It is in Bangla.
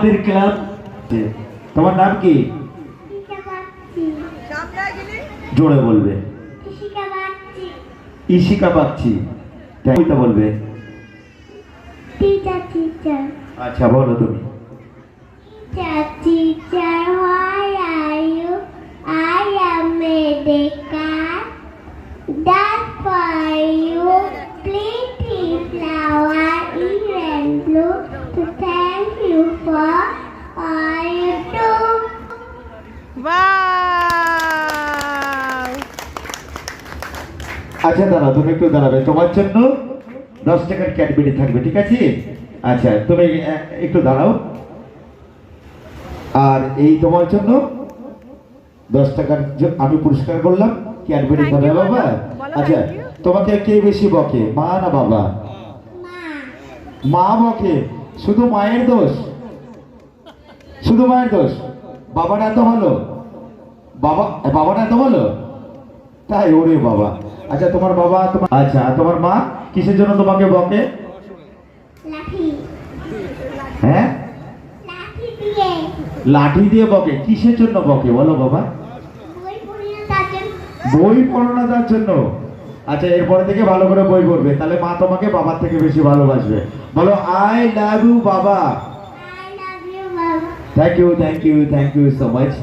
আমাদের ক্লাব। তোমার নাম কি? জোরে বলবে। ইশিকা বাগচি। কইটা বলবে। আচ্ছা বলো তুমি। Teacher, why are you? I am Medica. That's for you. Pretty flower in blue. To thank you for all you do. Wow! আচ্ছা দাঁড়াও, তুমি একটু দাঁড়াবে, তোমার জন্য 10 টাকার ক্যাডবেরি থাকবে, ঠিক আছে? আচ্ছা তুমি একটু দাঁড়াও। আর এই তোমার জন্য 10 টাকার আমি পুরস্কার করলাম, ক্যাডবেরি খাবে বাবা। আচ্ছা তোমাকে কে বেশি বকে, মা না বাবা? মা বকে। শুধু মায়ের দোষ? শুধু মায়ের দোষ? বাবাটা এত ভালো? বাবাটা এত ভালো? তাই? ওরে বাবা। আচ্ছা তোমার বাবা আচ্ছা তোমার মা কিসের জন্য তোমাকে বকে? হ্যাঁ, লাঠি দিয়ে বকে। কিসের জন্য বকে বলো বাবা? বই পড়ো না তার জন্য। আচ্ছা এরপরে থেকে ভালো করে বই পড়বে, তাহলে মা তোমাকে বাবার থেকে বেশি ভালোবাসবে। বলো আই লাভ ইউ বাবা। Thank you, thank you, thank you so much.